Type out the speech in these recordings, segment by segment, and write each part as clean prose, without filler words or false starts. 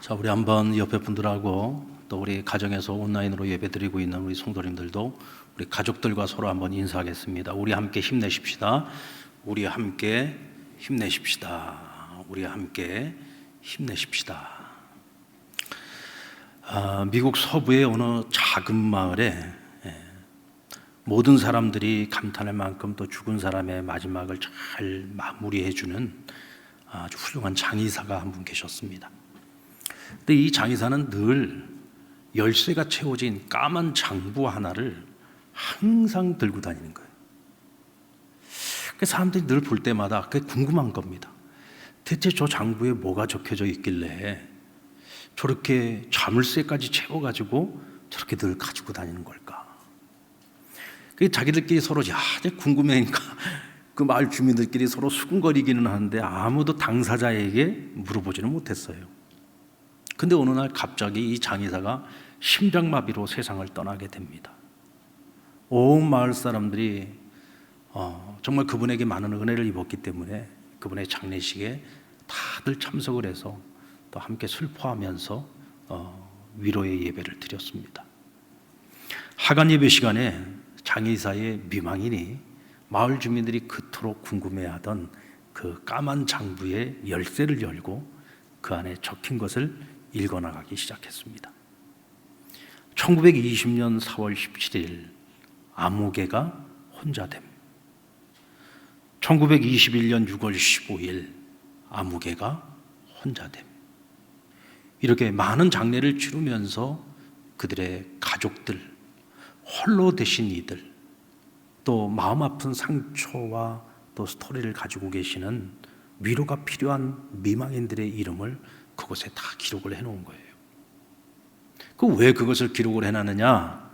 자, 우리 한번 옆에 분들하고 또 우리 가정에서 온라인으로 예배드리고 있는 우리 성도님들도 우리 가족들과 서로 한번 인사하겠습니다. 우리 함께 힘내십시다. 우리 함께 힘내십시다. 우리 함께 힘내십시다. 미국 서부의 어느 작은 마을에 모든 사람들이 감탄할 만큼 또 죽은 사람의 마지막을 잘 마무리해주는 아주 훌륭한 장의사가 한 분 계셨습니다. 근데 이 장의사는 늘 열쇠가 채워진 까만 장부 하나를 항상 들고 다니는 거예요. 그 사람들이 늘 볼 때마다 그게 궁금한 겁니다. 대체 저 장부에 뭐가 적혀져 있길래 저렇게 자물쇠까지 채워가지고 저렇게 늘 가지고 다니는 걸까? 자기들끼리 서로 궁금해니까 그 마을 주민들끼리 서로 수군거리기는 하는데 아무도 당사자에게 물어보지는 못했어요. 근데 어느 날 갑자기 이 장의사가 심장마비로 세상을 떠나게 됩니다. 온 마을 사람들이 정말 그분에게 많은 은혜를 입었기 때문에 그분의 장례식에 다들 참석을 해서 또 함께 슬퍼하면서 위로의 예배를 드렸습니다. 하간 예배 시간에 장의사의 미망인이 마을 주민들이 그토록 궁금해하던 그 까만 장부의 열쇠를 열고 그 안에 적힌 것을 읽어나가기 시작했습니다. 1920년 4월 17일 아무개가 혼자됨. 1921년 6월 15일 아무개가 혼자됨. 이렇게 많은 장례를 치르면서 그들의 가족들, 홀로 되신 이들, 또 마음 아픈 상처와 또 스토리를 가지고 계시는 위로가 필요한 미망인들의 이름을 그곳에 다 기록을 해놓은 거예요. 왜 그것을 기록을 해놨느냐?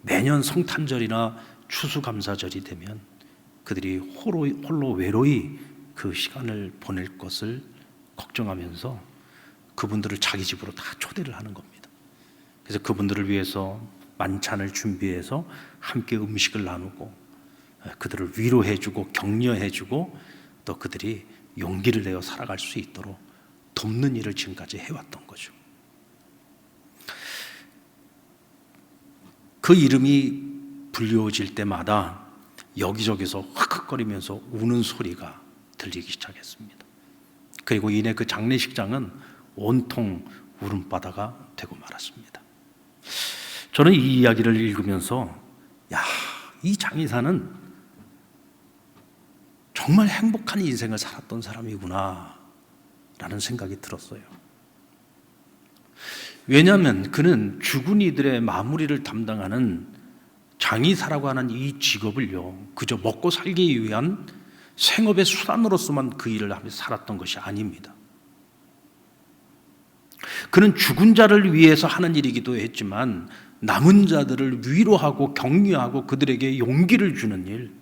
매년 성탄절이나 추수감사절이 되면 그들이 홀로 외로이 그 시간을 보낼 것을 걱정하면서 그분들을 자기 집으로 다 초대를 하는 겁니다. 그래서 그분들을 위해서 만찬을 준비해서 함께 음식을 나누고 그들을 위로해주고 격려해주고 또 그들이 용기를 내어 살아갈 수 있도록 돕는 일을 지금까지 해왔던 거죠. 그 이름이 불려질 때마다 여기저기서 홧홧거리면서 우는 소리가 들리기 시작했습니다. 그리고 이내 그 장례식장은 온통 울음바다가 되고 말았습니다. 저는 이 이야기를 읽으면서 이 장의사는 정말 행복한 인생을 살았던 사람이구나 라는 생각이 들었어요. 왜냐하면 그는 죽은 이들의 마무리를 담당하는 장의사라고 하는 이 직업을요, 그저 먹고 살기 위한 생업의 수단으로서만 그 일을 하며 살았던 것이 아닙니다. 그는 죽은 자를 위해서 하는 일이기도 했지만 남은 자들을 위로하고 격려하고 그들에게 용기를 주는 일,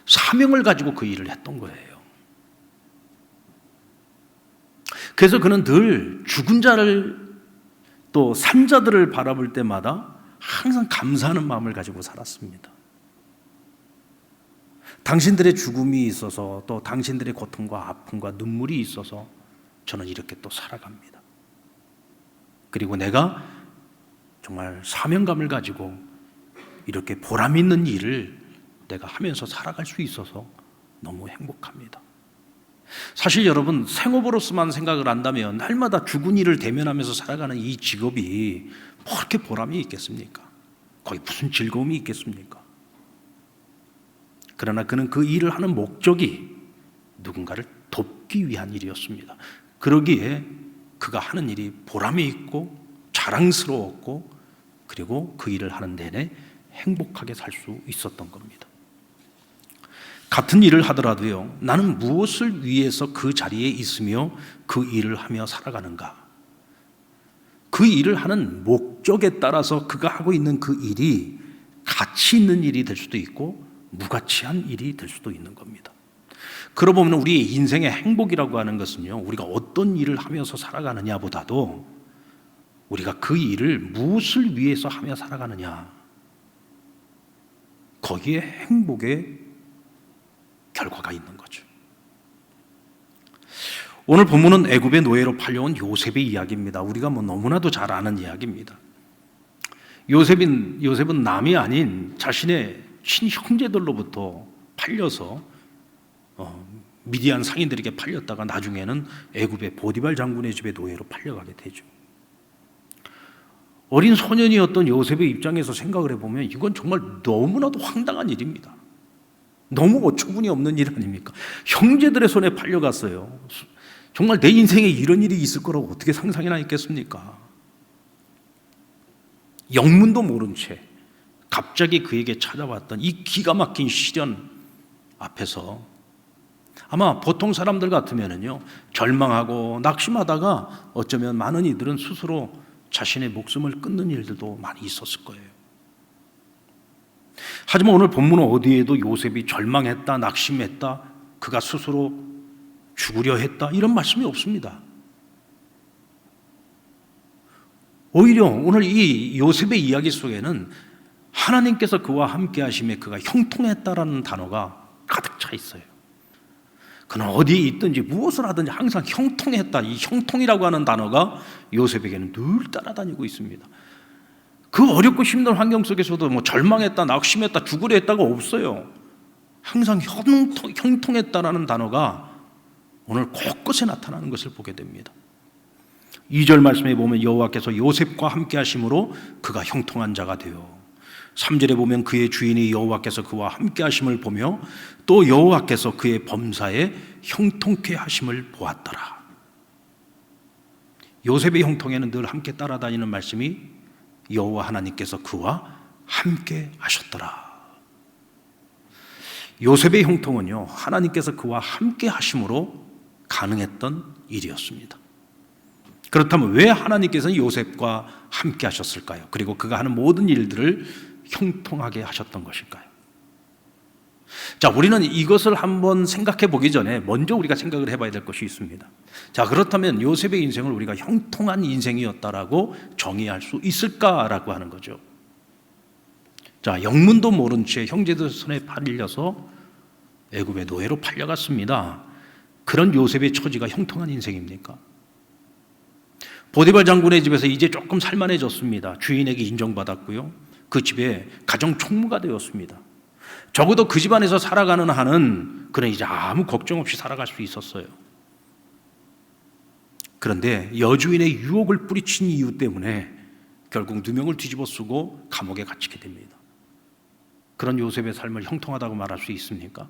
사명을 가지고 그 일을 했던 거예요. 그래서 그는 늘 죽은 자를 또 산 자들을 바라볼 때마다 항상 감사하는 마음을 가지고 살았습니다. 당신들의 죽음이 있어서 또 당신들의 고통과 아픔과 눈물이 있어서 저는 이렇게 또 살아갑니다. 그리고 내가 정말 사명감을 가지고 이렇게 보람 있는 일을 내가 하면서 살아갈 수 있어서 너무 행복합니다. 사실 여러분, 생업으로서만 생각을 한다면 날마다 죽은 일을 대면하면서 살아가는 이 직업이 뭐 그렇게 보람이 있겠습니까? 거기 무슨 즐거움이 있겠습니까? 그러나 그는 그 일을 하는 목적이 누군가를 돕기 위한 일이었습니다. 그러기에 그가 하는 일이 보람이 있고 자랑스러웠고 그리고 그 일을 하는 내내 행복하게 살 수 있었던 겁니다. 같은 일을 하더라도요, 나는 무엇을 위해서 그 자리에 있으며 그 일을 하며 살아가는가? 그 일을 하는 목적에 따라서 그가 하고 있는 그 일이 가치 있는 일이 될 수도 있고 무가치한 일이 될 수도 있는 겁니다. 그러고 보면 우리의 인생의 행복이라고 하는 것은요, 우리가 어떤 일을 하면서 살아가느냐보다도 우리가 그 일을 무엇을 위해서 하며 살아가느냐, 거기에 행복의 결과가 있는 거죠. 오늘 본문은 애굽의 노예로 팔려온 요셉의 이야기입니다. 우리가 너무나도 잘 아는 이야기입니다. 요셉은 남이 아닌 자신의 친형제들로부터 팔려서 미디안 상인들에게 팔렸다가 나중에는 애굽의 보디발 장군의 집에 노예로 팔려가게 되죠. 어린 소년이었던 요셉의 입장에서 생각을 해보면 이건 정말 너무나도 황당한 일입니다. 너무 어처구니 없는 일 아닙니까? 형제들의 손에 팔려갔어요. 정말 내 인생에 이런 일이 있을 거라고 어떻게 상상이나 했겠습니까? 영문도 모른 채 갑자기 그에게 찾아왔던 이 기가 막힌 시련 앞에서 아마 보통 사람들 같으면요 절망하고 낙심하다가 어쩌면 많은 이들은 스스로 자신의 목숨을 끊는 일들도 많이 있었을 거예요. 하지만 오늘 본문은 어디에도 요셉이 절망했다, 낙심했다, 그가 스스로 죽으려 했다 이런 말씀이 없습니다. 오히려 오늘 이 요셉의 이야기 속에는 하나님께서 그와 함께 하심에 그가 형통했다라는 단어가 가득 차 있어요. 그는 어디에 있든지 무엇을 하든지 항상 형통했다. 이 형통이라고 하는 단어가 요셉에게는 늘 따라다니고 있습니다. 그 어렵고 힘든 환경 속에서도 절망했다, 낙심했다, 죽으려 했다가 없어요. 항상 형통했다라는 단어가 오늘 곳곳에 나타나는 것을 보게 됩니다. 2절 말씀에 보면 여호와께서 요셉과 함께 하심으로 그가 형통한 자가 되어 3절에 보면 그의 주인이 여호와께서 그와 함께 하심을 보며 또 여호와께서 그의 범사에 형통케 하심을 보았더라. 요셉의 형통에는 늘 함께 따라다니는 말씀이 여호와 하나님께서 그와 함께 하셨더라. 요셉의 형통은요 하나님께서 그와 함께 하심으로 가능했던 일이었습니다. 그렇다면 왜 하나님께서는 요셉과 함께 하셨을까요? 그리고 그가 하는 모든 일들을 형통하게 하셨던 것일까요? 자, 우리는 이것을 한번 생각해 보기 전에 먼저 우리가 생각을 해봐야 될 것이 있습니다. 자, 그렇다면 요셉의 인생을 우리가 형통한 인생이었다라고 정의할 수 있을까라고 하는 거죠. 자, 영문도 모른 채 형제들 손에 팔려서 애굽의 노예로 팔려갔습니다. 그런 요셉의 처지가 형통한 인생입니까? 보디발 장군의 집에서 이제 조금 살만해졌습니다. 주인에게 인정받았고요. 그 집에 가정 총무가 되었습니다. 적어도 그 집안에서 살아가는 한은 그는 이제 아무 걱정 없이 살아갈 수 있었어요. 그런데 여주인의 유혹을 뿌리친 이유 때문에 결국 누명을 뒤집어 쓰고 감옥에 갇히게 됩니다. 그런 요셉의 삶을 형통하다고 말할 수 있습니까?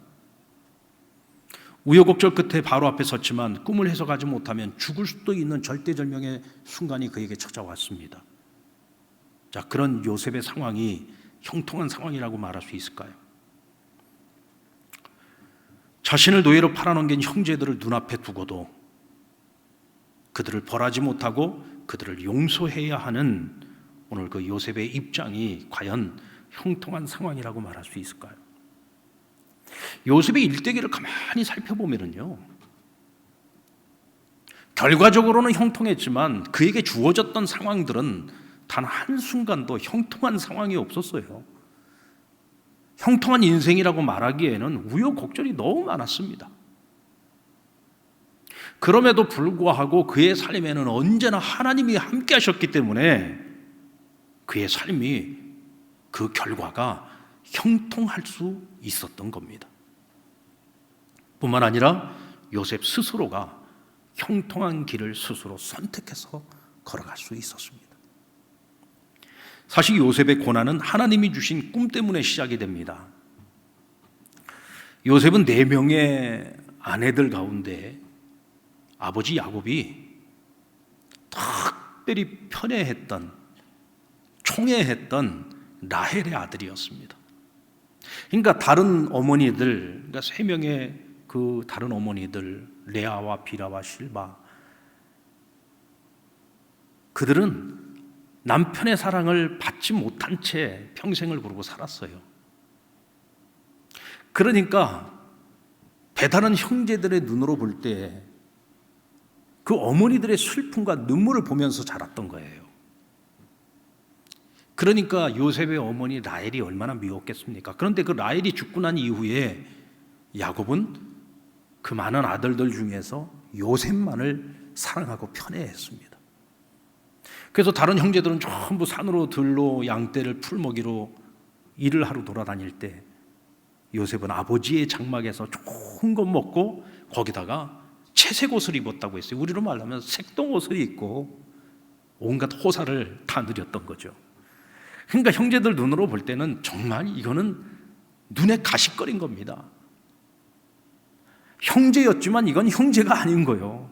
우여곡절 끝에 바로 앞에 섰지만 꿈을 해석하지 못하면 죽을 수도 있는 절대절명의 순간이 그에게 찾아왔습니다. 자, 그런 요셉의 상황이 형통한 상황이라고 말할 수 있을까요? 자신을 노예로 팔아넘긴 형제들을 눈앞에 두고도 그들을 벌하지 못하고 그들을 용서해야 하는 오늘 그 요셉의 입장이 과연 형통한 상황이라고 말할 수 있을까요? 요셉의 일대기를 가만히 살펴보면요, 결과적으로는 형통했지만 그에게 주어졌던 상황들은 단 한순간도 형통한 상황이 없었어요. 형통한 인생이라고 말하기에는 우여곡절이 너무 많았습니다. 그럼에도 불구하고 그의 삶에는 언제나 하나님이 함께 하셨기 때문에 그의 삶이 그 결과가 형통할 수 있었던 겁니다. 뿐만 아니라 요셉 스스로가 형통한 길을 스스로 선택해서 걸어갈 수 있었습니다. 사실 요셉의 고난은 하나님이 주신 꿈 때문에 시작이 됩니다. 요셉은 4명의 아내들 가운데 아버지 야곱이 특별히 편애했던, 총애했던 라헬의 아들이었습니다. 그러니까 다른 어머니들, 그러니까 3명의 그 다른 어머니들, 레아와 비라와 실바, 그들은 남편의 사랑을 받지 못한 채 평생을 그러고 살았어요. 그러니까 배다른 형제들의 눈으로 볼 때 그 어머니들의 슬픔과 눈물을 보면서 자랐던 거예요. 그러니까 요셉의 어머니 라헬이 얼마나 미웠겠습니까? 그런데 그 라헬이 죽고 난 이후에 야곱은 그 많은 아들들 중에서 요셉만을 사랑하고 편애했습니다. 그래서 다른 형제들은 전부 산으로 들로 양떼를 풀먹이로 일을 하러 돌아다닐 때 요셉은 아버지의 장막에서 좋은 것 먹고 거기다가 채색 옷을 입었다고 했어요. 우리로 말하면 색동 옷을 입고 온갖 호사를 다 누렸던 거죠. 그러니까 형제들 눈으로 볼 때는 정말 이거는 눈에 가시거린 겁니다. 형제였지만 이건 형제가 아닌 거예요.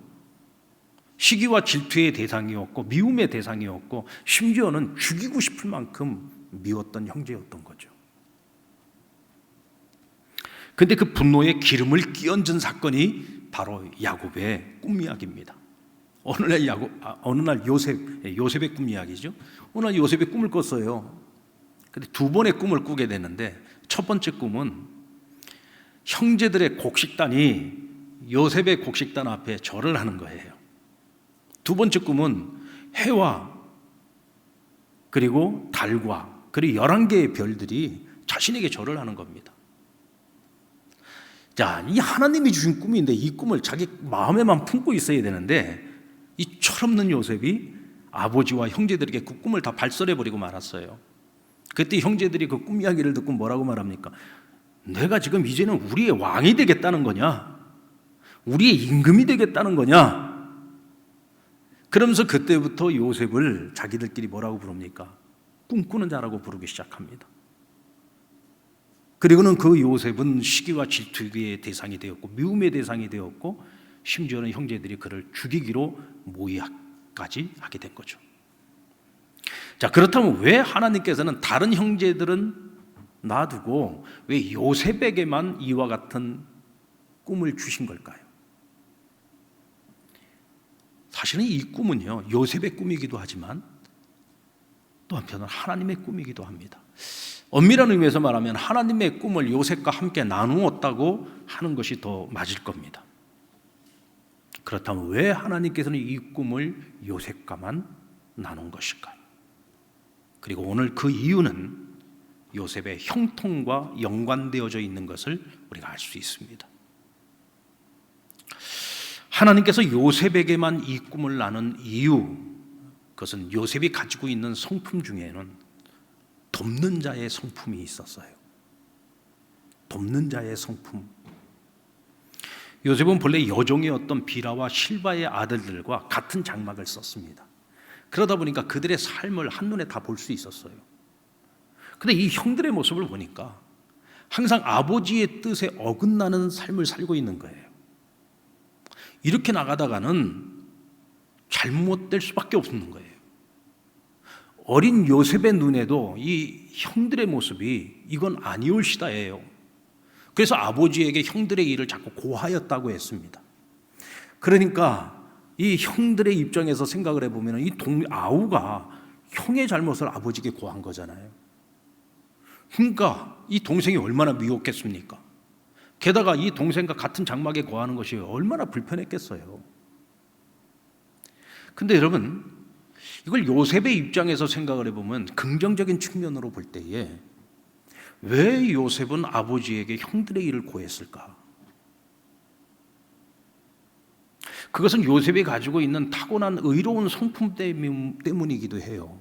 시기와 질투의 대상이었고 미움의 대상이었고 심지어는 죽이고 싶을 만큼 미웠던 형제였던 거죠. 그런데 그 분노에 기름을 끼얹은 사건이 바로 야곱의 꿈 이야기입니다. 어느 날 요셉의 꿈 이야기죠. 어느 날 요셉의 꿈을 꿨어요. 근데 두 번의 꿈을 꾸게 되는데 첫 번째 꿈은 형제들의 곡식단이 요셉의 곡식단 앞에 절을 하는 거예요. 두 번째 꿈은 해와 그리고 달과 그리고 11개의 별들이 자신에게 절을 하는 겁니다. 자, 이 하나님이 주신 꿈인데 이 꿈을 자기 마음에만 품고 있어야 되는데 이 철없는 요셉이 아버지와 형제들에게 그 꿈을 다 발설해버리고 말았어요. 그때 형제들이 그 꿈 이야기를 듣고 뭐라고 말합니까? 내가 지금 이제는 우리의 왕이 되겠다는 거냐? 우리의 임금이 되겠다는 거냐? 그러면서 그때부터 요셉을 자기들끼리 뭐라고 부릅니까? 꿈꾸는 자라고 부르기 시작합니다. 그리고는 그 요셉은 시기와 질투의 대상이 되었고 미움의 대상이 되었고 심지어는 형제들이 그를 죽이기로 모의까지 하게 된 거죠. 자, 그렇다면 왜 하나님께서는 다른 형제들은 놔두고 왜 요셉에게만 이와 같은 꿈을 주신 걸까요? 사실은 이 꿈은요, 요셉의 꿈이기도 하지만 또 한편으로는 하나님의 꿈이기도 합니다. 엄밀한 의미에서 말하면 하나님의 꿈을 요셉과 함께 나누었다고 하는 것이 더 맞을 겁니다. 그렇다면 왜 하나님께서는 이 꿈을 요셉과만 나눈 것일까요? 그리고 오늘 그 이유는 요셉의 형통과 연관되어져 있는 것을 우리가 알 수 있습니다. 하나님께서 요셉에게만 이 꿈을 나눈 이유, 그것은 요셉이 가지고 있는 성품 중에는 돕는 자의 성품이 있었어요. 돕는 자의 성품. 요셉은 본래 여종이었던 비라와 실바의 아들들과 같은 장막을 썼습니다. 그러다 보니까 그들의 삶을 한눈에 다 볼 수 있었어요. 근데 이 형들의 모습을 보니까 항상 아버지의 뜻에 어긋나는 삶을 살고 있는 거예요. 이렇게 나가다가는 잘못될 수밖에 없는 거예요. 어린 요셉의 눈에도 이 형들의 모습이 이건 아니올시다예요. 그래서 아버지에게 형들의 일을 자꾸 고하였다고 했습니다. 그러니까 이 형들의 입장에서 생각을 해보면 이 아우가 형의 잘못을 아버지에게 고한 거잖아요. 그러니까 이 동생이 얼마나 미웠겠습니까? 게다가 이 동생과 같은 장막에 거하는 것이 얼마나 불편했겠어요. 근데 여러분, 이걸 요셉의 입장에서 생각을 해보면 긍정적인 측면으로 볼 때에 왜 요셉은 아버지에게 형들의 일을 고했을까? 그것은 요셉이 가지고 있는 타고난 의로운 성품 때문이기도 해요.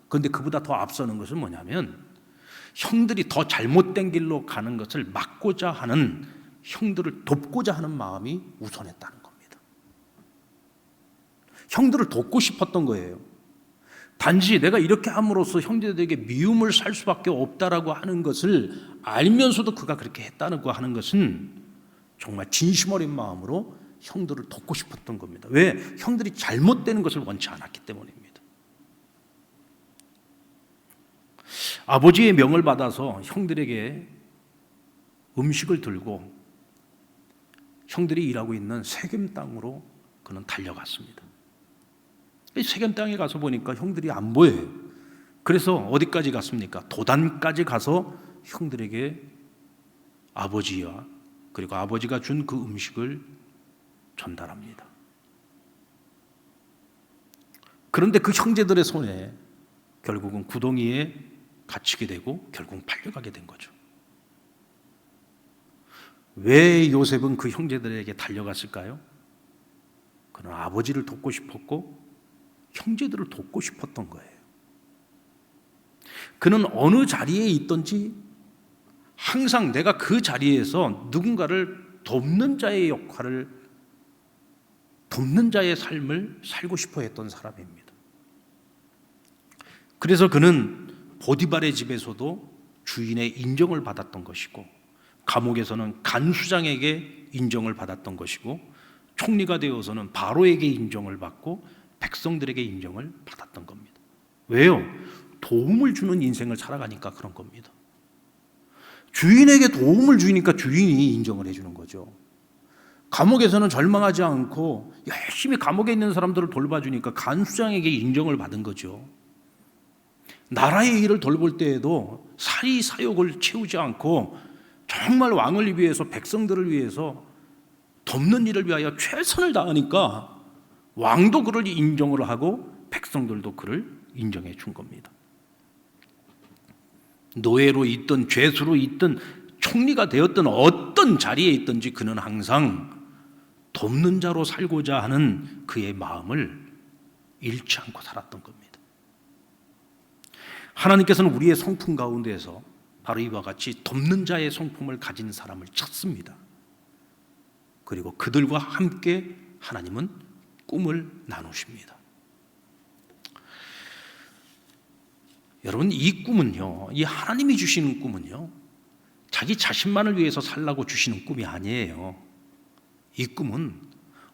그런데 그보다 더 앞서는 것은 뭐냐면 형들이 더 잘못된 길로 가는 것을 막고자 하는, 형들을 돕고자 하는 마음이 우선했다는 겁니다. 형들을 돕고 싶었던 거예요. 단지 내가 이렇게 함으로써 형제들에게 미움을 살 수밖에 없다라고 하는 것을 알면서도 그가 그렇게 했다고 하는 것은 정말 진심 어린 마음으로 형들을 돕고 싶었던 겁니다. 왜? 형들이 잘못되는 것을 원치 않았기 때문입니다. 아버지의 명을 받아서 형들에게 음식을 들고 형들이 일하고 있는 세겜 땅으로 그는 달려갔습니다. 세겜 땅에 가서 보니까 형들이 안 보여요. 그래서 어디까지 갔습니까? 도단까지 가서 형들에게 아버지와 그리고 아버지가 준 그 음식을 전달합니다. 그런데 그 형제들의 손에 결국은 구덩이에 갇히게 되고 결국은 팔려가게 된 거죠. 왜 요셉은 그 형제들에게 달려갔을까요? 그는 아버지를 돕고 싶었고 형제들을 돕고 싶었던 거예요. 그는 어느 자리에 있든지 항상 내가 그 자리에서 누군가를 돕는 자의 역할을, 돕는 자의 삶을 살고 싶어 했던 사람입니다. 그래서 그는 보디발의 집에서도 주인의 인정을 받았던 것이고, 감옥에서는 간수장에게 인정을 받았던 것이고, 총리가 되어서는 바로에게 인정을 받고 백성들에게 인정을 받았던 겁니다. 왜요? 도움을 주는 인생을 살아가니까 그런 겁니다. 주인에게 도움을 주니까 주인이 인정을 해주는 거죠. 감옥에서는 절망하지 않고 열심히 감옥에 있는 사람들을 돌봐주니까 간수장에게 인정을 받은 거죠. 나라의 일을 돌볼 때에도 사리사욕을 채우지 않고 정말 왕을 위해서, 백성들을 위해서 돕는 일을 위하여 최선을 다하니까 왕도 그를 인정을 하고 백성들도 그를 인정해 준 겁니다. 노예로 있든 죄수로 있든 총리가 되었든 어떤 자리에 있든지 그는 항상 돕는 자로 살고자 하는 그의 마음을 잃지 않고 살았던 겁니다. 하나님께서는 우리의 성품 가운데에서 바로 이와 같이 돕는 자의 성품을 가진 사람을 찾습니다. 그리고 그들과 함께 하나님은 꿈을 나누십니다. 여러분, 이 꿈은요, 이 하나님이 주시는 꿈은요, 자기 자신만을 위해서 살라고 주시는 꿈이 아니에요. 이 꿈은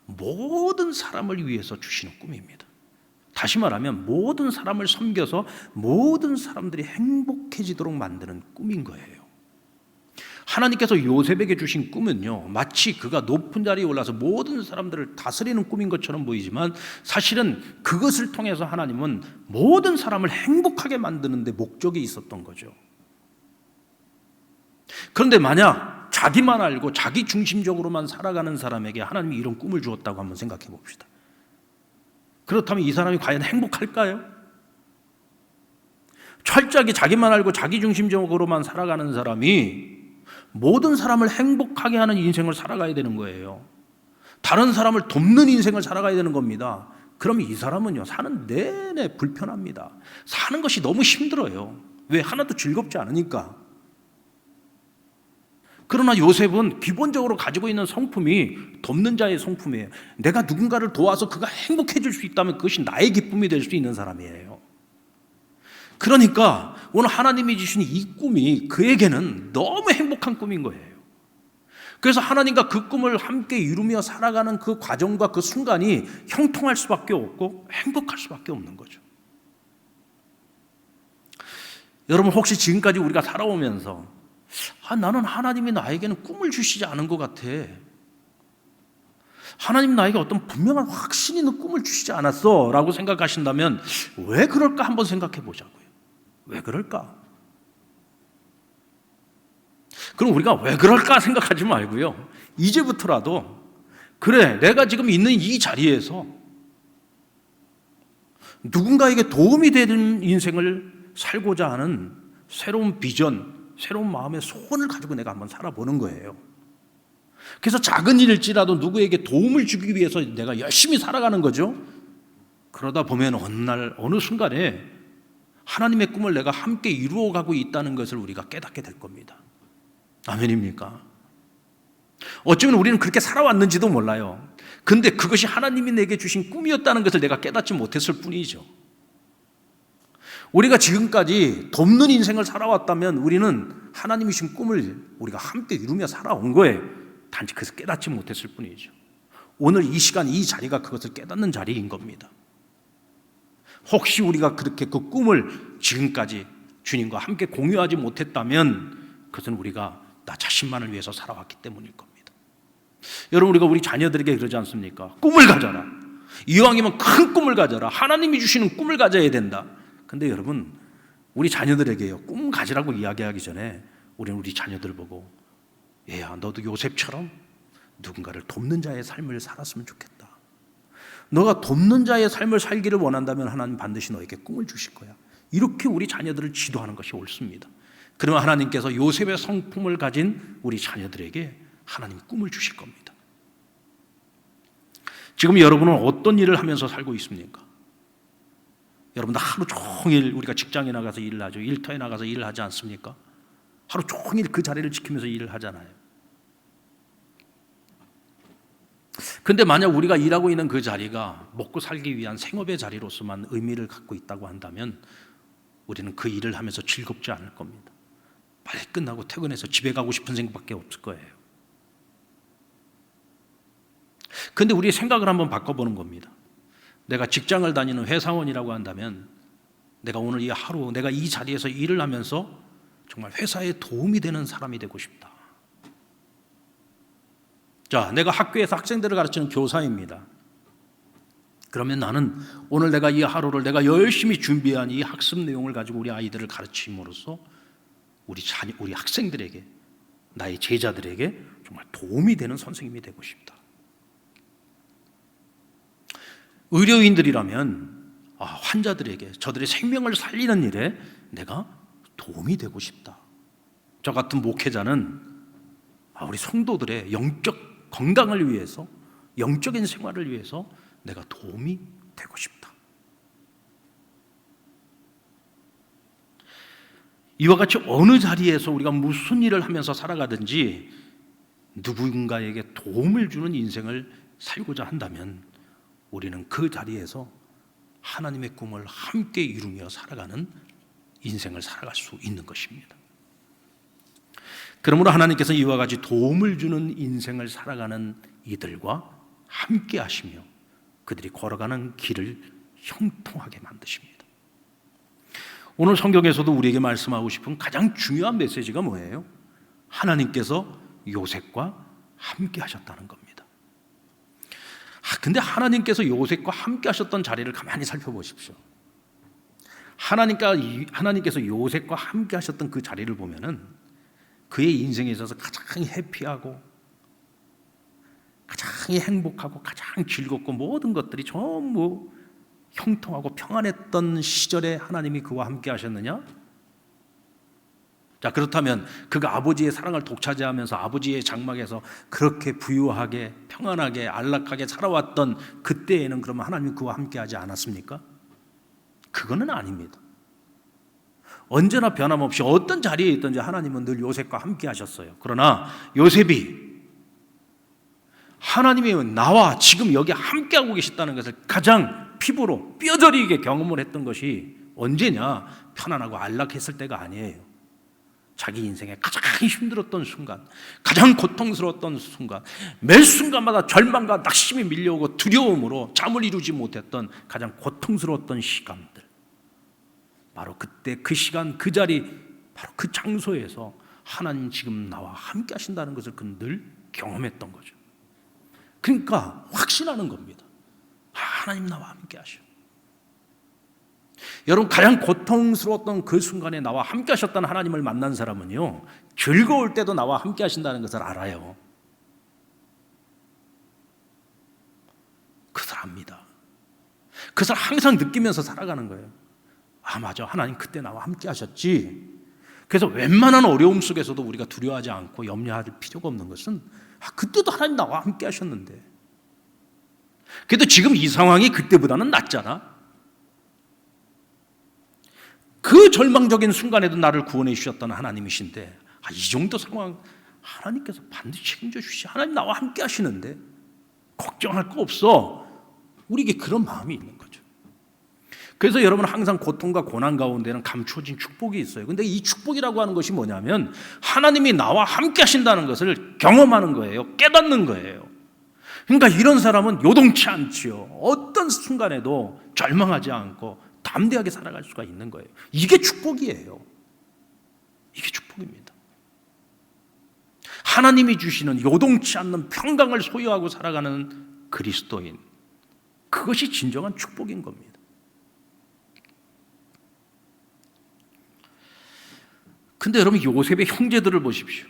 모든 사람을 위해서 주시는 꿈입니다. 다시 말하면 모든 사람을 섬겨서 모든 사람들이 행복해지도록 만드는 꿈인 거예요. 하나님께서 요셉에게 주신 꿈은요, 마치 그가 높은 자리에 올라서 모든 사람들을 다스리는 꿈인 것처럼 보이지만 사실은 그것을 통해서 하나님은 모든 사람을 행복하게 만드는 데 목적이 있었던 거죠. 그런데 만약 자기만 알고 자기 중심적으로만 살아가는 사람에게 하나님이 이런 꿈을 주었다고 한번 생각해 봅시다. 그렇다면 이 사람이 과연 행복할까요? 철저하게 자기만 알고 자기 중심적으로만 살아가는 사람이 모든 사람을 행복하게 하는 인생을 살아가야 되는 거예요. 다른 사람을 돕는 인생을 살아가야 되는 겁니다. 그럼 이 사람은요, 사는 내내 불편합니다. 사는 것이 너무 힘들어요. 왜? 하나도 즐겁지 않으니까. 그러나 요셉은 기본적으로 가지고 있는 성품이 돕는 자의 성품이에요. 내가 누군가를 도와서 그가 행복해질 수 있다면 그것이 나의 기쁨이 될 수 있는 사람이에요. 그러니까 오늘 하나님이 주신 이 꿈이 그에게는 너무 행복한 꿈인 거예요. 그래서 하나님과 그 꿈을 함께 이루며 살아가는 그 과정과 그 순간이 형통할 수밖에 없고 행복할 수밖에 없는 거죠. 여러분, 혹시 지금까지 우리가 살아오면서 나는 하나님이 나에게는 꿈을 주시지 않은 것 같아, 하나님 나에게 어떤 분명한 확신 있는 꿈을 주시지 않았어 라고 생각하신다면 왜 그럴까 한번 생각해 보자고요. 왜 그럴까? 그럼 우리가 왜 그럴까 생각하지 말고요, 이제부터라도 그래, 내가 지금 있는 이 자리에서 누군가에게 도움이 되는 인생을 살고자 하는 새로운 비전, 새로운 마음의 소원을 가지고 내가 한번 살아보는 거예요. 그래서 작은 일일지라도 누구에게 도움을 주기 위해서 내가 열심히 살아가는 거죠. 그러다 보면 어느 날 어느 순간에 하나님의 꿈을 내가 함께 이루어가고 있다는 것을 우리가 깨닫게 될 겁니다. 아멘입니까? 어쩌면 우리는 그렇게 살아왔는지도 몰라요. 근데 그것이 하나님이 내게 주신 꿈이었다는 것을 내가 깨닫지 못했을 뿐이죠. 우리가 지금까지 돕는 인생을 살아왔다면 우리는 하나님이 주신 꿈을 우리가 함께 이루며 살아온 거예요. 단지 그것을 깨닫지 못했을 뿐이죠. 오늘 이 시간, 이 자리가 그것을 깨닫는 자리인 겁니다. 혹시 우리가 그렇게 그 꿈을 지금까지 주님과 함께 공유하지 못했다면 그것은 우리가 나 자신만을 위해서 살아왔기 때문일 겁니다. 여러분, 우리가 우리 자녀들에게 그러지 않습니까? 꿈을 가져라. 이왕이면 큰 꿈을 가져라. 하나님이 주시는 꿈을 가져야 된다. 근데 여러분, 우리 자녀들에게요, 꿈 가지라고 이야기하기 전에 우리는 우리 자녀들 보고, 얘야, 너도 요셉처럼 누군가를 돕는 자의 삶을 살았으면 좋겠다. 너가 돕는 자의 삶을 살기를 원한다면 하나님 반드시 너에게 꿈을 주실 거야. 이렇게 우리 자녀들을 지도하는 것이 옳습니다. 그러면 하나님께서 요셉의 성품을 가진 우리 자녀들에게 하나님 꿈을 주실 겁니다. 지금 여러분은 어떤 일을 하면서 살고 있습니까? 여러분들 하루 종일 우리가 직장에 나가서 일을 하죠. 일터에 나가서 일을 하지 않습니까? 하루 종일 그 자리를 지키면서 일을 하잖아요. 근데 만약 우리가 일하고 있는 그 자리가 먹고 살기 위한 생업의 자리로서만 의미를 갖고 있다고 한다면 우리는 그 일을 하면서 즐겁지 않을 겁니다. 빨리 끝나고 퇴근해서 집에 가고 싶은 생각밖에 없을 거예요. 근데 우리의 생각을 한번 바꿔보는 겁니다. 내가 직장을 다니는 회사원이라고 한다면 내가 오늘 이 하루 내가 이 자리에서 일을 하면서 정말 회사에 도움이 되는 사람이 되고 싶다. 자, 내가 학교에서 학생들을 가르치는 교사입니다. 그러면 나는 오늘 내가 이 하루를 내가 열심히 준비한 이 학습 내용을 가지고 우리 아이들을 가르침으로써 우리 학생들에게, 나의 제자들에게 정말 도움이 되는 선생님이 되고 싶다. 의료인들이라면 환자들에게 저들의 생명을 살리는 일에 내가 도움이 되고 싶다. 저 같은 목회자는 우리 성도들의 영적 건강을 위해서, 영적인 생활을 위해서 내가 도움이 되고 싶다. 이와 같이 어느 자리에서 우리가 무슨 일을 하면서 살아가든지 누군가에게 도움을 주는 인생을 살고자 한다면 우리는 그 자리에서 하나님의 꿈을 함께 이루며 살아가는 인생을 살아갈 수 있는 것입니다. 그러므로 하나님께서 이와 같이 도움을 주는 인생을 살아가는 이들과 함께 하시며 그들이 걸어가는 길을 형통하게 만드십니다. 오늘 성경에서도 우리에게 말씀하고 싶은 가장 중요한 메시지가 뭐예요? 하나님께서 요셉과 함께 하셨다는 겁니다. 근데 하나님께서 요셉과 함께 하셨던 자리를 가만히 살펴보십시오. 하나님께서 요셉과 함께 하셨던 그 자리를 보면은 그의 인생에 있어서 가장 해피하고 가장 행복하고 가장 즐겁고 모든 것들이 전부 형통하고 평안했던 시절에 하나님이 그와 함께 하셨느냐? 자, 그렇다면 그가 아버지의 사랑을 독차지하면서 아버지의 장막에서 그렇게 부유하게 평안하게 안락하게 살아왔던 그때에는 그러면 하나님이 그와 함께 하지 않았습니까? 그거는 아닙니다. 언제나 변함없이 어떤 자리에 있든지 하나님은 늘 요셉과 함께 하셨어요. 그러나 요셉이 하나님이 나와 지금 여기 함께하고 계시다는 것을 가장 피부로 뼈저리게 경험을 했던 것이 언제냐? 편안하고 안락했을 때가 아니에요. 자기 인생에 가장 힘들었던 순간, 가장 고통스러웠던 순간, 매 순간마다 절망과 낙심이 밀려오고 두려움으로 잠을 이루지 못했던 가장 고통스러웠던 시간들, 바로 그때 그 시간 그 자리 바로 그 장소에서 하나님 지금 나와 함께 하신다는 것을 그는 늘 경험했던 거죠. 그러니까 확신하는 겁니다. 하나님 나와 함께 하셔. 여러분, 가장 고통스러웠던 그 순간에 나와 함께 하셨던 하나님을 만난 사람은요, 즐거울 때도 나와 함께 하신다는 것을 알아요. 그것을 압니다. 그것을 항상 느끼면서 살아가는 거예요. 맞아, 하나님 그때 나와 함께 하셨지. 그래서 웬만한 어려움 속에서도 우리가 두려워하지 않고 염려할 필요가 없는 것은 그때도 하나님 나와 함께 하셨는데, 그래도 지금 이 상황이 그때보다는 낫잖아. 그 절망적인 순간에도 나를 구원해 주셨던 하나님이신데 이 정도 상황 하나님께서 반드시 책임져 주시지. 하나님 나와 함께 하시는데 걱정할 거 없어. 우리에게 그런 마음이 있는 거죠. 그래서 여러분, 항상 고통과 고난 가운데는 감추어진 축복이 있어요. 근데 이 축복이라고 하는 것이 뭐냐면 하나님이 나와 함께 하신다는 것을 경험하는 거예요. 깨닫는 거예요. 그러니까 이런 사람은 요동치 않지요. 어떤 순간에도 절망하지 않고 담대하게 살아갈 수가 있는 거예요. 이게 축복이에요. 이게 축복입니다. 하나님이 주시는 요동치 않는 평강을 소유하고 살아가는 그리스도인, 그것이 진정한 축복인 겁니다. 근데 여러분, 요셉의 형제들을 보십시오.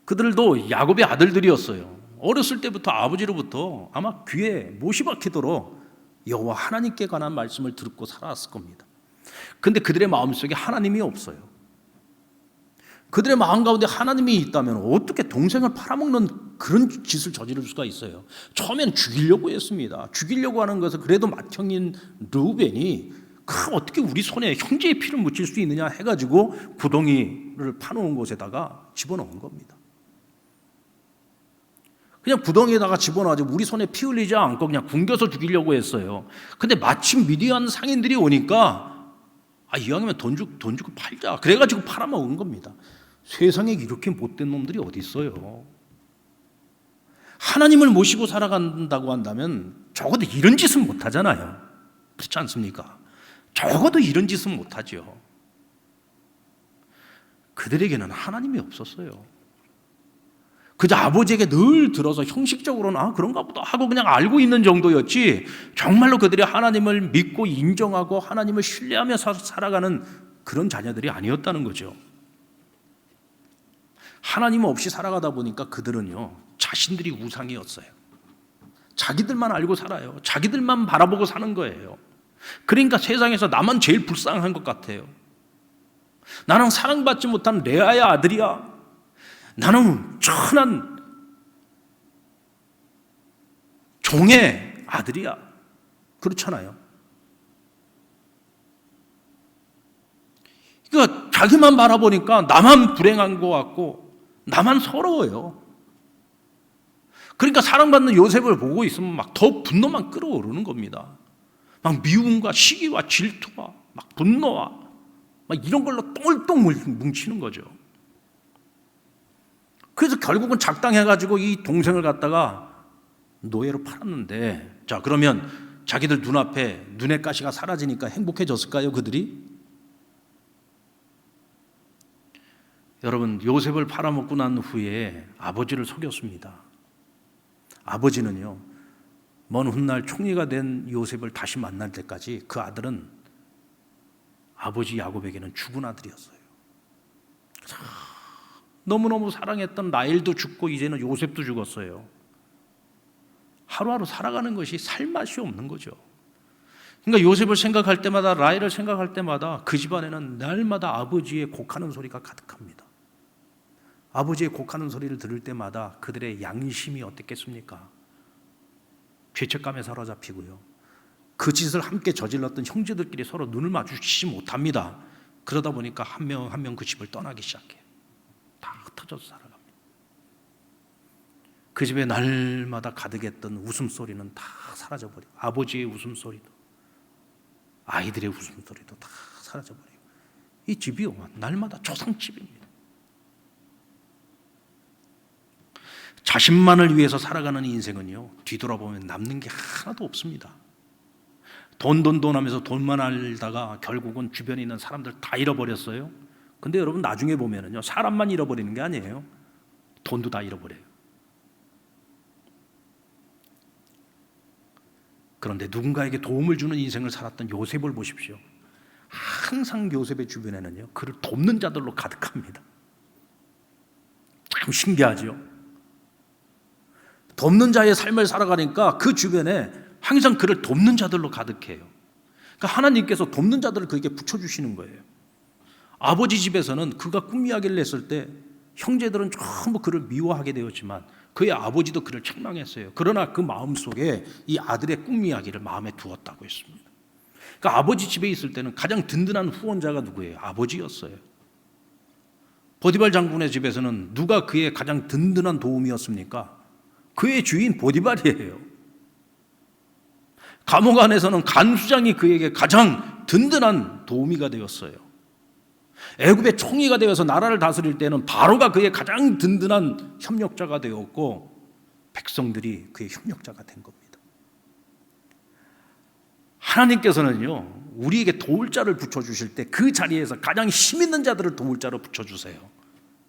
그들도 야곱의 아들들이었어요. 어렸을 때부터 아버지로부터 아마 귀에 못이 박히도록 여호와 하나님께 관한 말씀을 듣고 살아왔을 겁니다. 근데 그들의 마음속에 하나님이 없어요. 그들의 마음 가운데 하나님이 있다면 어떻게 동생을 팔아먹는 그런 짓을 저지를 수가 있어요? 처음엔 죽이려고 했습니다. 죽이려고 하는 것을 그래도 맏형인 르우벤이 어떻게 우리 손에 형제의 피를 묻힐 수 있느냐 해가지고 구덩이를 파놓은 곳에다가 집어넣은 겁니다. 그냥 구덩이에다가 집어넣어가지고 우리 손에 피 흘리지 않고 그냥 굶겨서 죽이려고 했어요. 근데 마침 미디안 상인들이 오니까 이왕이면 돈 주고 팔자. 그래가지고 팔아먹은 겁니다. 세상에 이렇게 못된 놈들이 어디 있어요? 하나님을 모시고 살아간다고 한다면 적어도 이런 짓은 못하잖아요. 그렇지 않습니까? 적어도 이런 짓은 못하죠. 그들에게는 하나님이 없었어요. 그저 아버지에게 늘 들어서 형식적으로는 그런가 보다 하고 그냥 알고 있는 정도였지, 정말로 그들이 하나님을 믿고 인정하고 하나님을 신뢰하며 살아가는 그런 자녀들이 아니었다는 거죠. 하나님 없이 살아가다 보니까 그들은요, 자신들이 우상이었어요. 자기들만 알고 살아요. 자기들만 바라보고 사는 거예요. 그러니까 세상에서 나만 제일 불쌍한 것 같아요. 나는 사랑받지 못한 레아의 아들이야. 나는 천한 종의 아들이야. 그렇잖아요. 그러니까 자기만 바라보니까 나만 불행한 것 같고 나만 서러워요. 그러니까 사랑받는 요셉을 보고 있으면 막 더 분노만 끓어오르는 겁니다. 막 미움과 시기와 질투와 막 분노와 막 이런 걸로 똥을똥 뭉치는 거죠. 그래서 결국은 작당해가지고 이 동생을 갖다가 노예로 팔았는데, 자, 그러면 자기들 눈앞에 눈의 가시가 사라지니까 행복해졌을까요, 그들이? 여러분, 요셉을 팔아먹고 난 후에 아버지를 속였습니다. 아버지는요, 먼 훗날 총리가 된 요셉을 다시 만날 때까지 그 아들은 아버지 야곱에게는 죽은 아들이었어요. 너무너무 사랑했던 라헬도 죽고 이제는 요셉도 죽었어요. 하루하루 살아가는 것이 살맛이 없는 거죠. 그러니까 요셉을 생각할 때마다, 라헬을 생각할 때마다 그 집안에는 날마다 아버지의 곡하는 소리가 가득합니다. 아버지의 곡하는 소리를 들을 때마다 그들의 양심이 어땠겠습니까? 죄책감에 사로잡히고요. 그 짓을 함께 저질렀던 형제들끼리 서로 눈을 마주치지 못합니다. 그러다 보니까 한 명 한 명 그 집을 떠나기 시작해요. 다 흩어져서 살아갑니다. 그 집에 날마다 가득했던 웃음소리는 다 사라져버리고, 아버지의 웃음소리도 아이들의 웃음소리도 다 사라져버리고, 이 집이요 날마다 조상집입니다. 자신만을 위해서 살아가는 인생은요, 뒤돌아보면 남는 게 하나도 없습니다. 돈 하면서 돈만 알다가 결국은 주변에 있는 사람들 다 잃어버렸어요. 근데 여러분, 나중에 보면은요, 사람만 잃어버리는 게 아니에요. 돈도 다 잃어버려요. 그런데 누군가에게 도움을 주는 인생을 살았던 요셉을 보십시오. 항상 요셉의 주변에는요, 그를 돕는 자들로 가득합니다. 참 신기하죠. 돕는 자의 삶을 살아가니까 그 주변에 항상 그를 돕는 자들로 가득해요. 그러니까 하나님께서 돕는 자들을 그에게 붙여주시는 거예요. 아버지 집에서는 그가 꿈 이야기를 했을 때 형제들은 전부 그를 미워하게 되었지만 그의 아버지도 그를 책망했어요. 그러나 그 마음속에 이 아들의 꿈 이야기를 마음에 두었다고 했습니다. 그러니까 아버지 집에 있을 때는 가장 든든한 후원자가 누구예요? 아버지였어요. 보디발 장군의 집에서는 누가 그의 가장 든든한 도움이었습니까? 그의 주인 보디발이에요. 감옥 안에서는 간수장이 그에게 가장 든든한 도우미가 되었어요. 애굽의 총리가 되어서 나라를 다스릴 때는 바로가 그의 가장 든든한 협력자가 되었고, 백성들이 그의 협력자가 된 겁니다. 하나님께서는요, 우리에게 도울 자를 붙여주실 때 그 자리에서 가장 힘 있는 자들을 도울 자로 붙여주세요.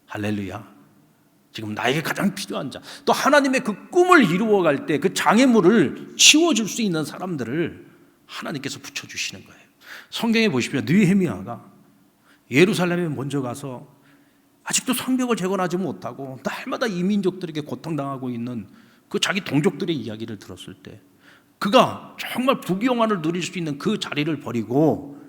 할렐루야. 지금 나에게 가장 필요한 자, 또 하나님의 그 꿈을 이루어갈 때 그 장애물을 치워줄 수 있는 사람들을 하나님께서 붙여주시는 거예요. 성경에 보십시오. 느헤미야가 예루살렘에 먼저 가서 아직도 성벽을 재건하지 못하고 날마다 이민족들에게 고통당하고 있는 그 자기 동족들의 이야기를 들었을 때 그가 정말 부귀영화를 누릴 수 있는 그 자리를 버리고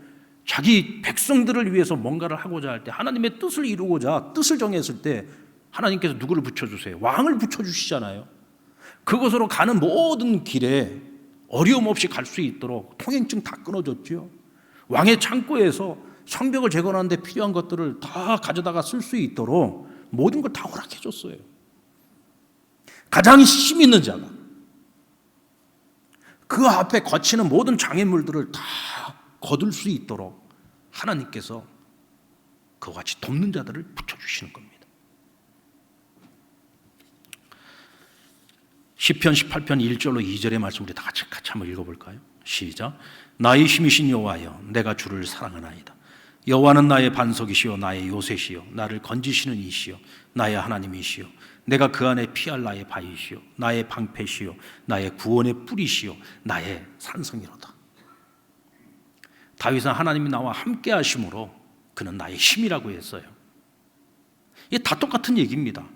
자기 백성들을 위해서 뭔가를 하고자 할 때, 하나님의 뜻을 이루고자 뜻을 정했을 때 하나님께서 누구를 붙여주세요? 왕을 붙여주시잖아요. 그곳으로 가는 모든 길에 어려움 없이 갈 수 있도록 통행증 다 끊어줬죠. 왕의 창고에서 성벽을 재건하는 데 필요한 것들을 다 가져다가 쓸 수 있도록 모든 걸 다 허락해 줬어요. 가장 힘 있는 자가 그 앞에 거치는 모든 장애물들을 다 거둘 수 있도록 하나님께서 그와 같이 돕는 자들을 붙여주시는 겁니다. 시편 18편 1절로 2절의 말씀 우리 다 같이 한번 읽어볼까요? 시작. 나의 힘이신 여호와여, 내가 주를 사랑하나이다. 여호와는 나의 반석이시요 나의 요새시요 나를 건지시는 이시요 나의 하나님이시요 내가 그 안에 피할 나의 바위시요 나의 방패시요 나의 구원의 뿌리시요 나의 산성이로다. 다윗은 하나님이 나와 함께 하심으로 그는 나의 힘이라고 했어요. 이게 다 똑같은 얘기입니다.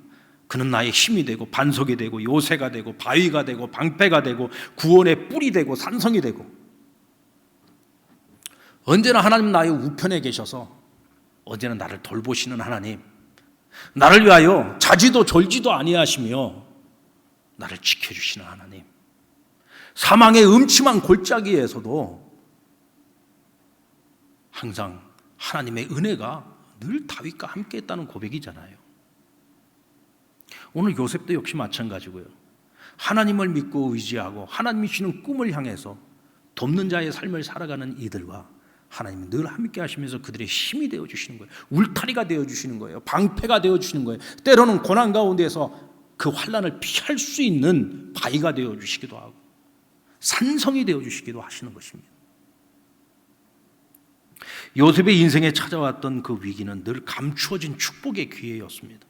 그는 나의 힘이 되고 반석이 되고 요새가 되고 바위가 되고 방패가 되고 구원의 뿔이 되고 산성이 되고, 언제나 하나님 나의 우편에 계셔서 언제나 나를 돌보시는 하나님, 나를 위하여 자지도 졸지도 아니하시며 나를 지켜주시는 하나님, 사망의 음침한 골짜기에서도 항상 하나님의 은혜가 늘 다윗과 함께 했다는 고백이잖아요. 오늘 요셉도 역시 마찬가지고요. 하나님을 믿고 의지하고 하나님이 주시는 꿈을 향해서 돕는 자의 삶을 살아가는 이들과 하나님은 늘 함께 하시면서 그들의 힘이 되어주시는 거예요. 울타리가 되어주시는 거예요. 방패가 되어주시는 거예요. 때로는 고난 가운데서 그 환난을 피할 수 있는 바위가 되어주시기도 하고 산성이 되어주시기도 하시는 것입니다. 요셉의 인생에 찾아왔던 그 위기는 늘 감추어진 축복의 기회였습니다.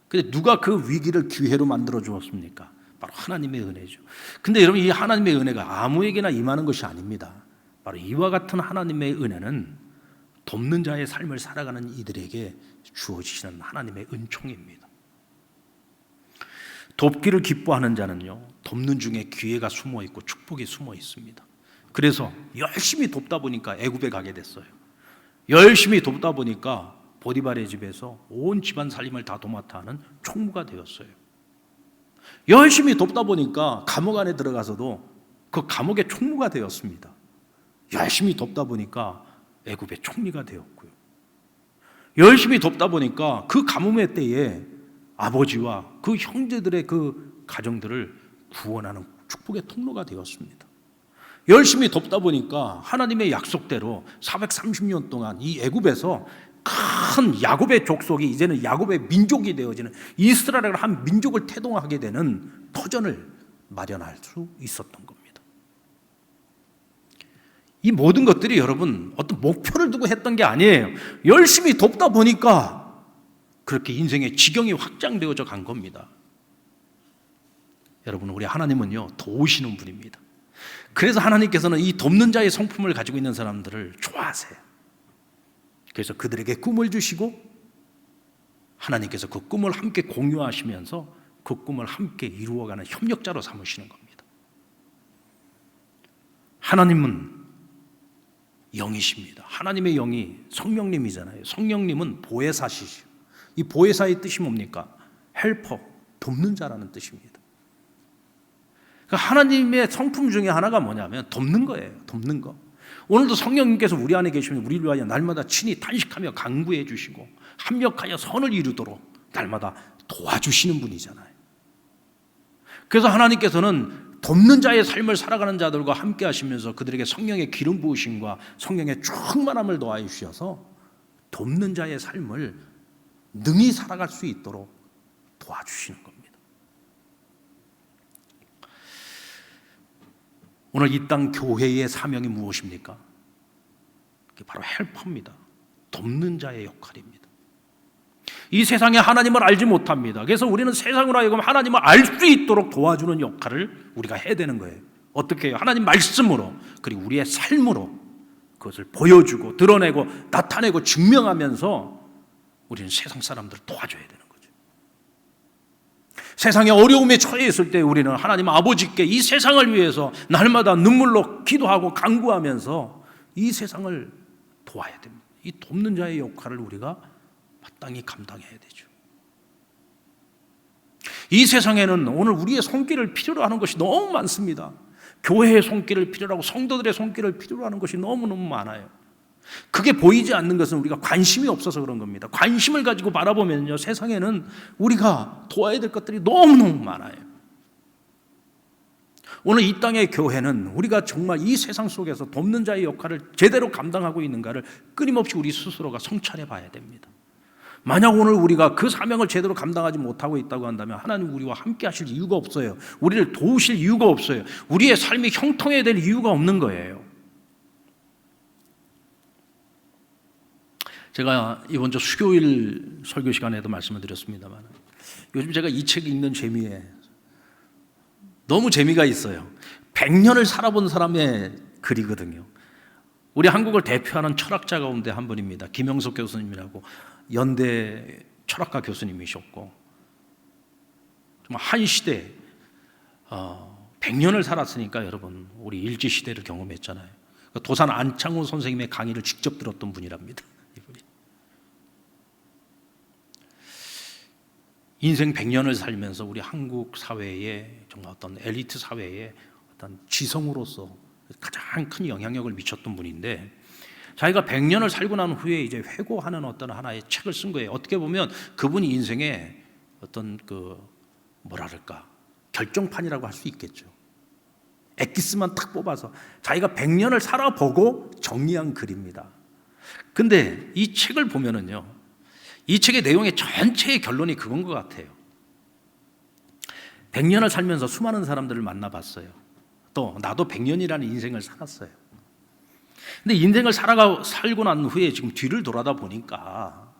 근데 누가 그 위기를 기회로 만들어 주었습니까? 바로 하나님의 은혜죠. 근데 여러분, 이 하나님의 은혜가 아무에게나 임하는 것이 아닙니다. 바로 이와 같은 하나님의 은혜는 돕는 자의 삶을 살아가는 이들에게 주어지시는 하나님의 은총입니다. 돕기를 기뻐하는 자는요, 돕는 중에 기회가 숨어 있고 축복이 숨어 있습니다. 그래서 열심히 돕다 보니까 애굽에 가게 됐어요. 열심히 돕다 보니까 보디발의 집에서 온 집안 살림을 다 도맡아 하는 총무가 되었어요. 열심히 돕다 보니까 감옥 안에 들어가서도 그 감옥의 총무가 되었습니다. 열심히 돕다 보니까 애굽의 총리가 되었고요. 열심히 돕다 보니까 그 가뭄의 때에 아버지와 그 형제들의 그 가정들을 구원하는 축복의 통로가 되었습니다. 열심히 돕다 보니까 하나님의 약속대로 430년 동안 이 애굽에서 큰 야곱의 족속이 이제는 야곱의 민족이 되어지는, 이스라엘을 한 민족을 태동하게 되는 터전을 마련할 수 있었던 겁니다. 이 모든 것들이 여러분 어떤 목표를 두고 했던 게 아니에요. 열심히 돕다 보니까 그렇게 인생의 지경이 확장되어져 간 겁니다. 여러분, 우리 하나님은요, 도우시는 분입니다. 그래서 하나님께서는 이 돕는 자의 성품을 가지고 있는 사람들을 좋아하세요. 그래서 그들에게 꿈을 주시고 하나님께서 그 꿈을 함께 공유하시면서 그 꿈을 함께 이루어가는 협력자로 삼으시는 겁니다. 하나님은 영이십니다. 하나님의 영이 성령님이잖아요. 성령님은 보혜사시죠. 이 보혜사의 뜻이 뭡니까? 헬퍼, 돕는 자라는 뜻입니다. 그러니까 하나님의 성품 중에 하나가 뭐냐면 돕는 거예요. 돕는 거. 오늘도 성령님께서 우리 안에 계시면 우리를 위하여 날마다 친히 탄식하며 간구해 주시고 합력하여 선을 이루도록 날마다 도와주시는 분이잖아요. 그래서 하나님께서는 돕는 자의 삶을 살아가는 자들과 함께 하시면서 그들에게 성령의 기름 부으심과 성령의 충만함을 더하여 주셔서 돕는 자의 삶을 능히 살아갈 수 있도록 도와주시는 겁니다. 오늘 이 땅 교회의 사명이 무엇입니까? 그게 바로 헬퍼입니다. 돕는 자의 역할입니다. 이 세상에 하나님을 알지 못합니다. 그래서 우리는 세상으로 하여금 하나님을 알 수 있도록 도와주는 역할을 우리가 해야 되는 거예요. 어떻게 해요? 하나님 말씀으로, 그리고 우리의 삶으로 그것을 보여주고 드러내고 나타내고 증명하면서 우리는 세상 사람들을 도와줘야 되는 거죠. 세상에 어려움에 처해 있을 때 우리는 하나님 아버지께 이 세상을 위해서 날마다 눈물로 기도하고 간구하면서 이 세상을 도와야 됩니다. 이 돕는 자의 역할을 우리가 마땅히 감당해야 되죠. 이 세상에는 오늘 우리의 손길을 필요로 하는 것이 너무 많습니다. 교회의 손길을 필요로 하고 성도들의 손길을 필요로 하는 것이 너무너무 많아요. 그게 보이지 않는 것은 우리가 관심이 없어서 그런 겁니다. 관심을 가지고 바라보면요, 세상에는 우리가 도와야 될 것들이 너무너무 많아요. 오늘 이 땅의 교회는 우리가 정말 이 세상 속에서 돕는 자의 역할을 제대로 감당하고 있는가를 끊임없이 우리 스스로가 성찰해 봐야 됩니다. 만약 오늘 우리가 그 사명을 제대로 감당하지 못하고 있다고 한다면 하나님 우리와 함께 하실 이유가 없어요. 우리를 도우실 이유가 없어요. 우리의 삶이 형통해야 될 이유가 없는 거예요. 제가 이번 주 수요일 설교 시간에도 말씀을 드렸습니다만 요즘 제가 이 책 읽는 재미에 너무 재미가 있어요. 100년을 살아본 사람의 글이거든요. 우리 한국을 대표하는 철학자 가운데 한 분입니다. 김영석 교수님이라고 연대 철학과 교수님이셨고 정말 한 시대 100년을 살았으니까 여러분 우리 일제시대를 경험했잖아요. 도산 안창호 선생님의 강의를 직접 들었던 분이랍니다. 이분이. 인생 100년을 살면서 우리 한국 사회에 정말 어떤 엘리트 사회에 어떤 지성으로서 가장 큰 영향력을 미쳤던 분인데 자기가 100년을 살고 난 후에 이제 회고하는 어떤 하나의 책을 쓴 거예요. 어떻게 보면 그분이 인생의 어떤 뭐랄까 결정판이라고 할 수 있겠죠. 엑기스만 탁 뽑아서 자기가 100년을 살아보고 정리한 글입니다. 근데 이 책을 보면은요, 이 책의 내용의 전체의 결론이 그건 것 같아요. 100년을 살면서 수많은 사람들을 만나봤어요. 또 나도 100년이라는 인생을 살았어요. 근데 인생을 살고 난 후에 지금 뒤를 돌아다 보니까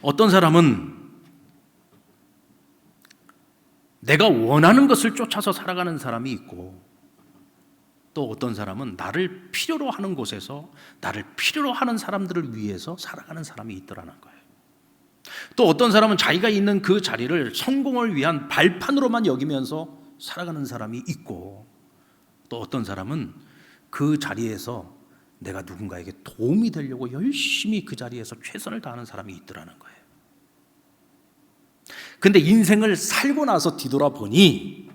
어떤 사람은 내가 원하는 것을 쫓아서 살아가는 사람이 있고 또 어떤 사람은 나를 필요로 하는 곳에서 나를 필요로 하는 사람들을 위해서 살아가는 사람이 있더라는 거예요. 또 어떤 사람은 자기가 있는 그 자리를 성공을 위한 발판으로만 여기면서 살아가는 사람이 있고 또 어떤 사람은 그 자리에서 내가 누군가에게 도움이 되려고 열심히 그 자리에서 최선을 다하는 사람이 있더라는 거예요. 근데 인생을 살고 나서 뒤돌아보니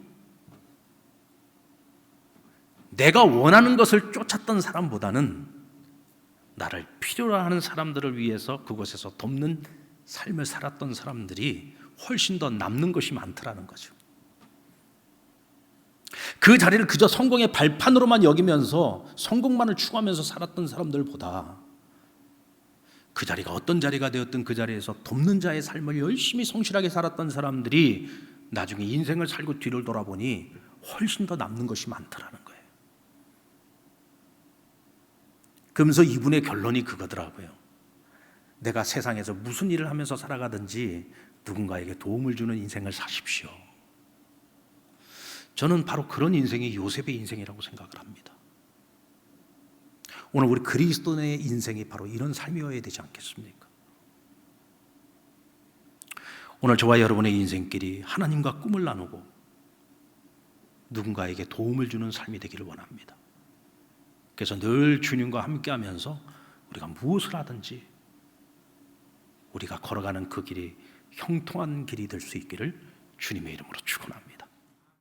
내가 원하는 것을 쫓았던 사람보다는 나를 필요로 하는 사람들을 위해서 그곳에서 돕는 삶을 살았던 사람들이 훨씬 더 남는 것이 많더라는 거죠. 그 자리를 그저 성공의 발판으로만 여기면서 성공만을 추구하면서 살았던 사람들보다 그 자리가 어떤 자리가 되었든 그 자리에서 돕는 자의 삶을 열심히 성실하게 살았던 사람들이 나중에 인생을 살고 뒤를 돌아보니 훨씬 더 남는 것이 많더라는 거예요. 그러면서 이분의 결론이 그거더라고요. 내가 세상에서 무슨 일을 하면서 살아가든지 누군가에게 도움을 주는 인생을 사십시오. 저는 바로 그런 인생이 요셉의 인생이라고 생각을 합니다. 오늘 우리 그리스도인의 인생이 바로 이런 삶이어야 되지 않겠습니까? 오늘 저와 여러분의 인생길이 하나님과 꿈을 나누고 누군가에게 도움을 주는 삶이 되기를 원합니다. 그래서 늘 주님과 함께하면서 우리가 무엇을 하든지 우리가 걸어가는 그 길이 형통한 길이 될 수 있기를 주님의 이름으로 축원합니다.